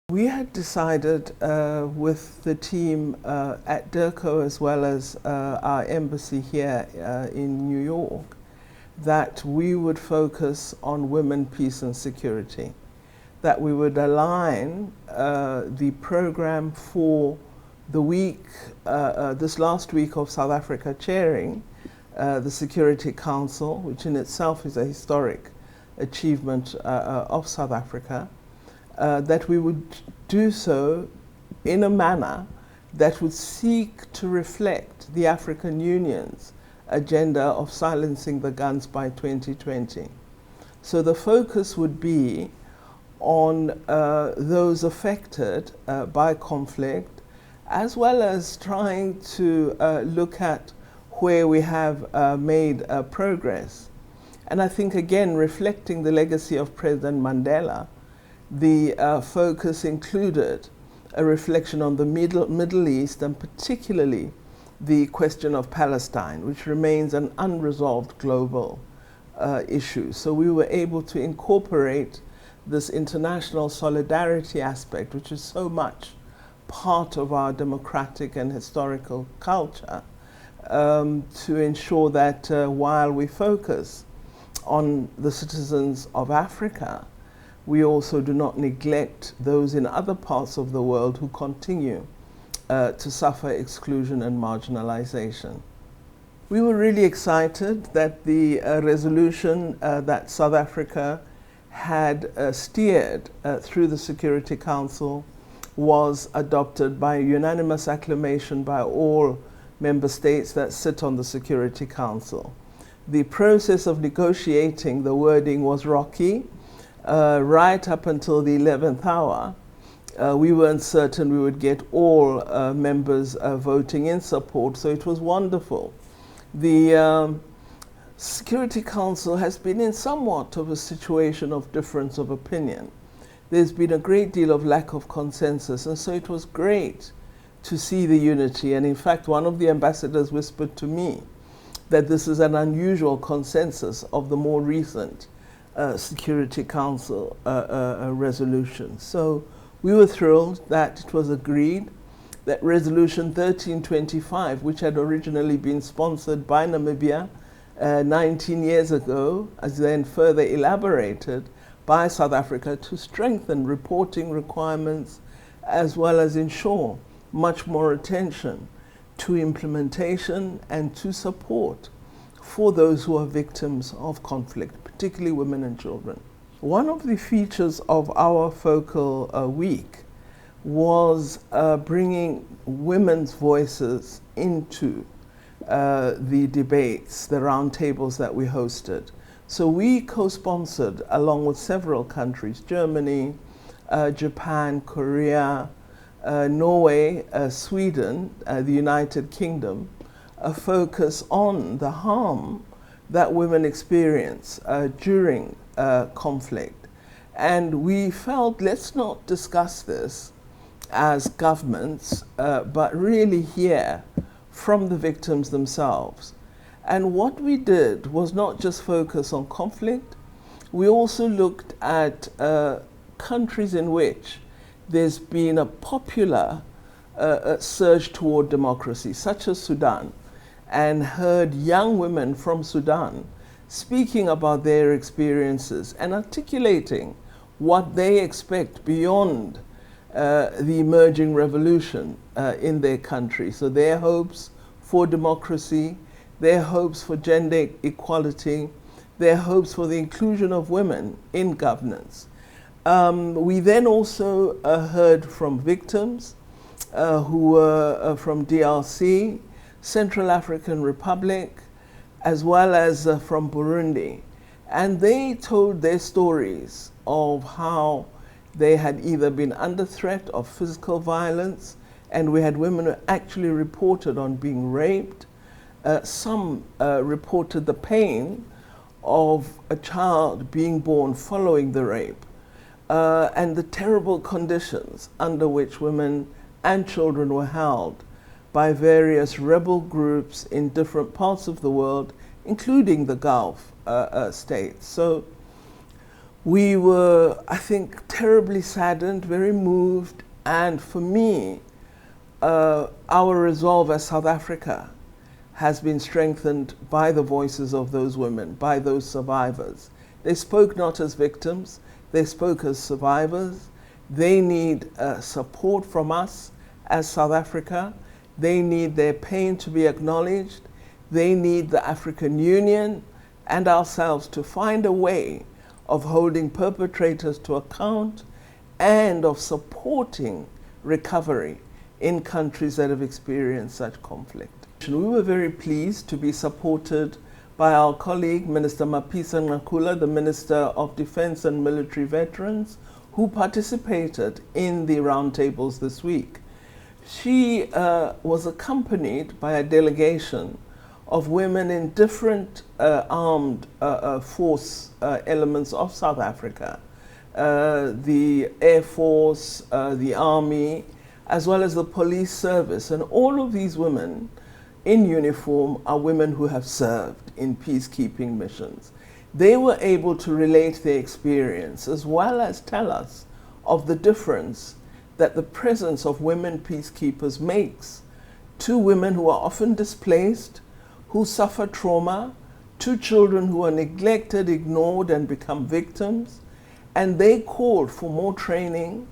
We had decided with the team at DIRCO as well as our embassy here in New York that we would focus on women, peace and security, that we would align the program for the week, this last week of South Africa chairing the Security Council, which in itself is a historic achievement of South Africa. That we would do so in a manner that would seek to reflect the African Union's agenda of silencing the guns by 2020. So the focus would be on those affected by conflict, as well as trying to look at where we have made progress. And I think, again, reflecting the legacy of President Mandela, the focus included a reflection on the Middle East and particularly the question of Palestine, which remains an unresolved global issue. So we were able to incorporate this international solidarity aspect, which is so much part of our democratic and historical culture, to ensure that while we focus on the citizens of Africa, we also do not neglect those in other parts of the world who continue to suffer exclusion and marginalization. We were really excited that the resolution that South Africa had steered through the Security Council was adopted by unanimous acclamation by all member states that sit on the Security Council. The process of negotiating the wording was rocky. Right up until the 11th hour, we weren't certain we would get all members voting in support, so it was wonderful. The Security Council has been in somewhat of a situation of difference of opinion. There's been a great deal of lack of consensus, and so it was great to see the unity. And in fact, one of the ambassadors whispered to me that this is an unusual consensus of the more recent Security Council resolution. So we were thrilled that it was agreed that Resolution 1325, which had originally been sponsored by Namibia 19 years ago, as then further elaborated by South Africa to strengthen reporting requirements as well as ensure much more attention to implementation and to support for those who are victims of conflict, particularly women and children. One of the features of our focal week was bringing women's voices into the debates, the roundtables that we hosted. So we co-sponsored, along with several countries, Germany, Japan, Korea, Norway, Sweden, the United Kingdom, a focus on the harm that women experience during conflict. And we felt, let's not discuss this as governments, but really hear from the victims themselves. And what we did was not just focus on conflict, we also looked at countries in which there's been a popular surge toward democracy, such as Sudan, and heard young women from Sudan speaking about their experiences and articulating what they expect beyond the emerging revolution in their country. So their hopes for democracy, their hopes for gender equality, their hopes for the inclusion of women in governance. We then also heard from victims who were from DRC, Central African Republic, as well as from Burundi. And they told their stories of how they had either been under threat of physical violence, and we had women who actually reported on being raped. Some reported the pain of a child being born following the rape, and the terrible conditions under which women and children were held by various rebel groups in different parts of the world, including the Gulf states. So We were, I think, terribly saddened, very moved, and for me, our resolve as South Africa has been strengthened by the voices of those women, by those survivors. They spoke not as victims, they spoke as survivors. They need support from us as South Africa. They need their pain to be acknowledged. They need the African Union and ourselves to find a way of holding perpetrators to account and of supporting recovery in countries that have experienced such conflict. We were very pleased to be supported by our colleague, Minister Mapisa Nqakula, the Minister of Defense and Military Veterans, who participated in the roundtables this week. She was accompanied by a delegation of women in different armed force elements of South Africa, the Air Force, the Army, as well as the police service. And all of these women in uniform are women who have served in peacekeeping missions. They were able to relate their experience as well as tell us of the difference that the presence of women peacekeepers makes to women who are often displaced, who suffer trauma, to children who are neglected, ignored, and become victims. And they called for more training.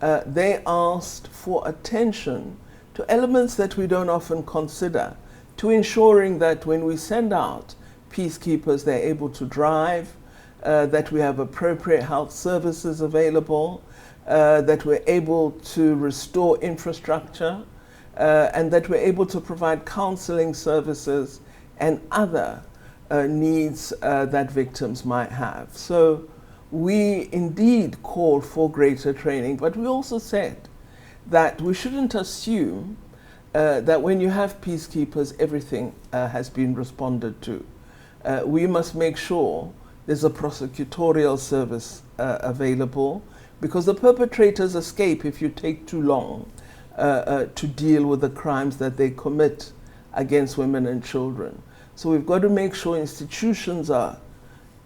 They asked for attention to elements that we don't often consider, to ensuring that when we send out peacekeepers, they're able to drive, that we have appropriate health services available, that we're able to restore infrastructure, and that we're able to provide counseling services and other needs that victims might have. So we indeed called for greater training, but we also said that we shouldn't assume that when you have peacekeepers, everything has been responded to. We must make sure there's a prosecutorial service available, because the perpetrators escape if you take too long to deal with the crimes that they commit against women and children. So we've got to make sure institutions are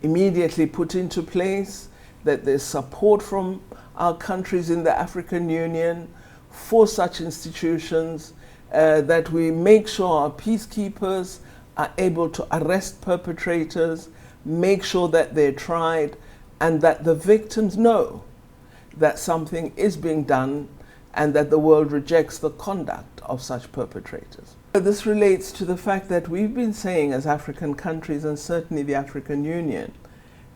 immediately put into place, that there's support from our countries in the African Union for such institutions, that we make sure our peacekeepers are able to arrest perpetrators, make sure that they're tried, and that the victims know that something is being done and that the world rejects the conduct of such perpetrators. This relates to the fact that we've been saying as African countries, and certainly the African Union,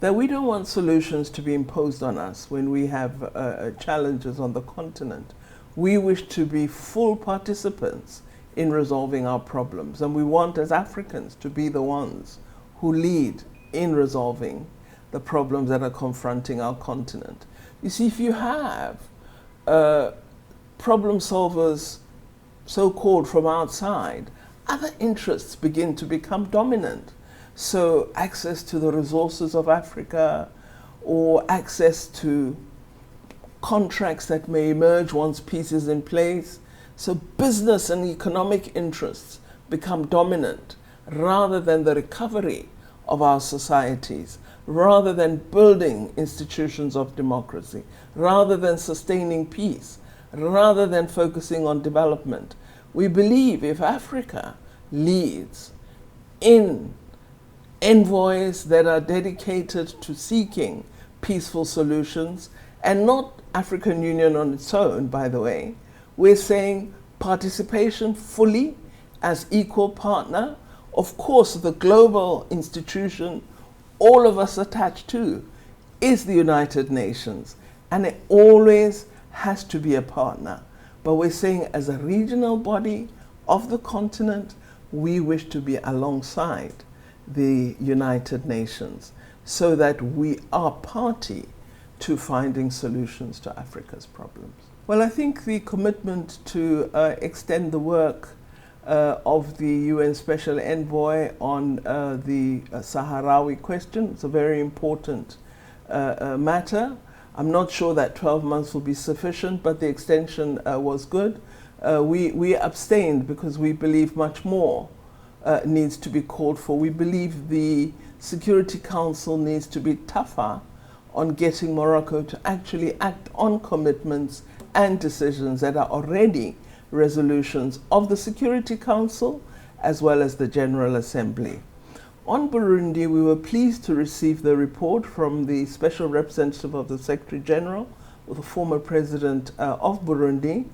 that we don't want solutions to be imposed on us when we have challenges on the continent. We wish to be full participants in resolving our problems, and we want as Africans to be the ones who lead in resolving the problems that are confronting our continent. You see, if you have problem solvers, so-called, from outside, other interests begin to become dominant. So access to the resources of Africa, or access to contracts that may emerge once peace is in place. So business and economic interests become dominant rather than the recovery of our societies, rather than building institutions of democracy, rather than sustaining peace, rather than focusing on development. We believe if Africa leads in envoys that are dedicated to seeking peaceful solutions, and not African Union on its own, by the way, we're saying participation fully as equal partner. Of course, the global institution all of us attached to is the United Nations, and it always has to be a partner. But we're saying as a regional body of the continent, we wish to be alongside the United Nations so that we are party to finding solutions to Africa's problems. Well, I think the commitment to extend the work of the UN Special Envoy on the Sahrawi question is a very important matter. I'm not sure that 12 months will be sufficient, but the extension was good. We abstained because we believe much more needs to be called for. We believe the Security Council needs to be tougher on getting Morocco to actually act on commitments and decisions that are already resolutions of the Security Council as well as the General Assembly. On Burundi, we were pleased to receive the report from the Special Representative of the Secretary General, the former President of Burundi,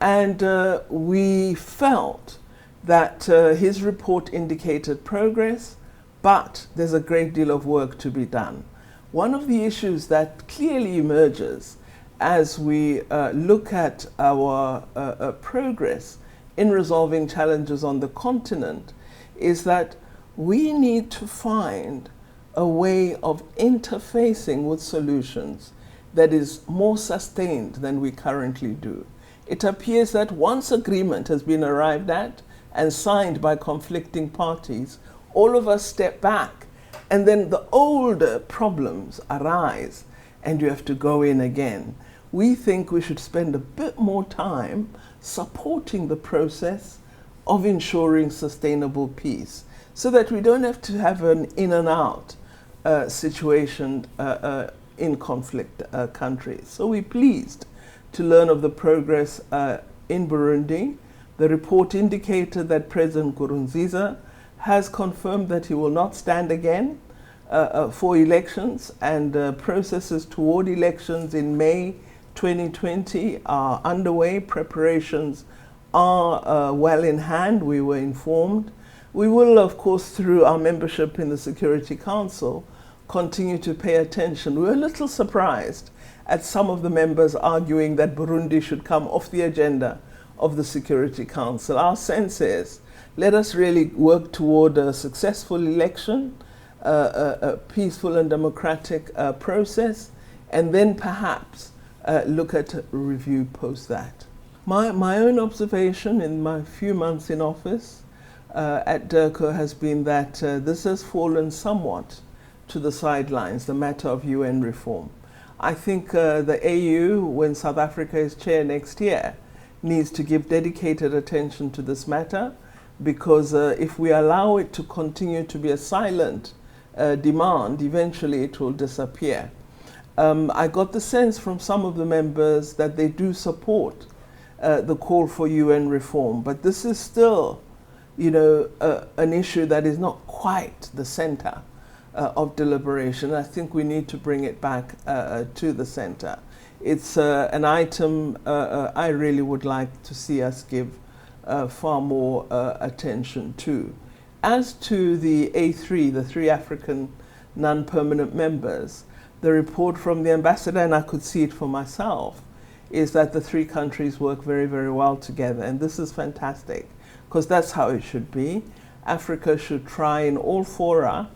and we felt that his report indicated progress, but there's a great deal of work to be done. One of the issues that clearly emerges as we look at our progress in resolving challenges on the continent is that we need to find a way of interfacing with solutions that is more sustained than we currently do. It appears that once agreement has been arrived at and signed by conflicting parties, all of us step back, and then the older problems arise and you have to go in again. We think we should spend a bit more time supporting the process of ensuring sustainable peace, so that we don't have to have an in and out situation in conflict countries. So we're pleased to learn of the progress in Burundi. The report indicated that President Nkurunziza has confirmed that he will not stand again for elections, and processes toward elections in May 2020 are underway. Preparations are well in hand, we were informed. We will, of course, through our membership in the Security Council, continue to pay attention. We're a little surprised at some of the members arguing that Burundi should come off the agenda of the Security Council. Our sense is, let us really work toward a successful election, a peaceful and democratic process, and then perhaps look at a review post that. My own observation in my few months in office at DIRCO has been that this has fallen somewhat to the sidelines, the matter of UN reform. I think the AU, when South Africa is chair next year, needs to give dedicated attention to this matter, because if we allow it to continue to be a silent demand, eventually it will disappear. I got the sense from some of the members that they do support the call for UN reform, but this is still, an issue that is not quite the center of deliberation. I think we need to bring it back to the center. It's an item I really would like to see us give far more attention to. As to the A3, the 3 African non-permanent members, the report from the ambassador, and I could see it for myself, is that the 3 countries work very, very well together. And this is fantastic, because that's how it should be. Africa should try in all fora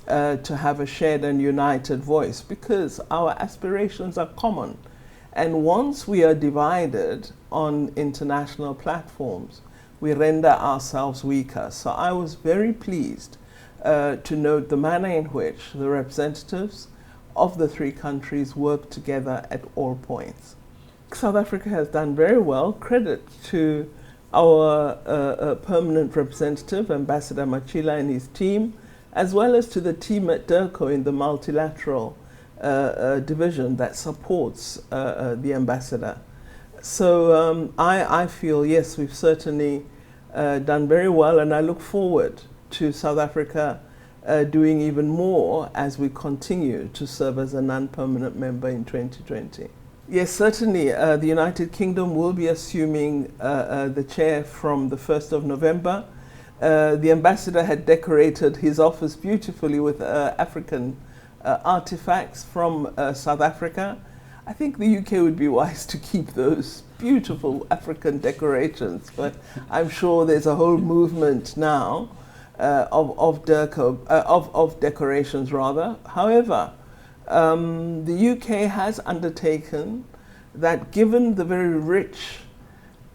to have a shared and united voice, because our aspirations are common. And once we are divided on international platforms, we render ourselves weaker. So I was very pleased to note the manner in which the representatives of the 3 countries work together at all points. South Africa has done very well. Credit to our permanent representative, Ambassador Machila, and his team, as well as to the team at DIRCO in the multilateral division that supports the ambassador. So I feel, yes, we've certainly done very well, and I look forward to South Africa doing even more as we continue to serve as a non-permanent member in 2020. Yes, certainly the United Kingdom will be assuming the chair from the 1st of November. The ambassador had decorated his office beautifully with African artifacts from South Africa. I think the UK would be wise to keep those beautiful African decorations, but I'm sure there's a whole movement now of decorations rather. However, the UK has undertaken that, given the very rich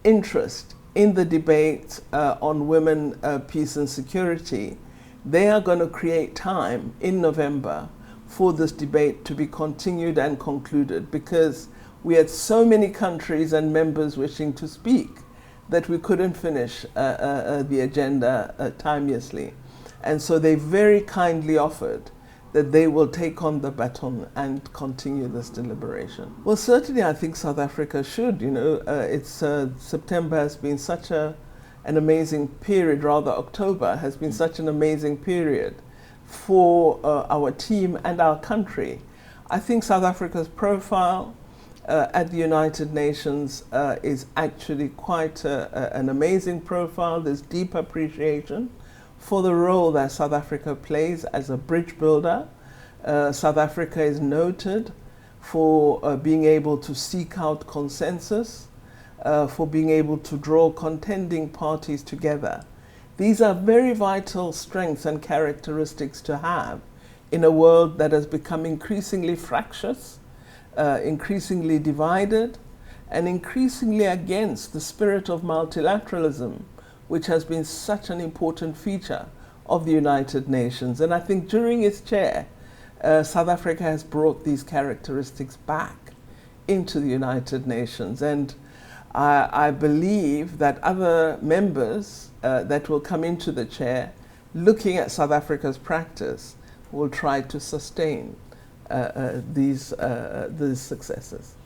interest in the debate on women, peace and security, they are going to create time in November for this debate to be continued and concluded, because we had so many countries and members wishing to speak that we couldn't finish the agenda timeously. And so they very kindly offered that they will take on the baton and continue this deliberation. Well, certainly I think South Africa should. You know, September has been such an amazing period, rather October has been such an amazing period for our team and our country. I think South Africa's profile at the United Nations is actually quite an amazing profile. There's deep appreciation for the role that South Africa plays as a bridge builder. South Africa is noted for being able to seek out consensus, for being able to draw contending parties together. These are very vital strengths and characteristics to have in a world that has become increasingly fractious, increasingly divided, and increasingly against the spirit of multilateralism, which has been such an important feature of the United Nations. And I think during its chair, South Africa has brought these characteristics back into the United Nations. And I believe that other members that will come into the chair, looking at South Africa's practice, will try to sustain these successes.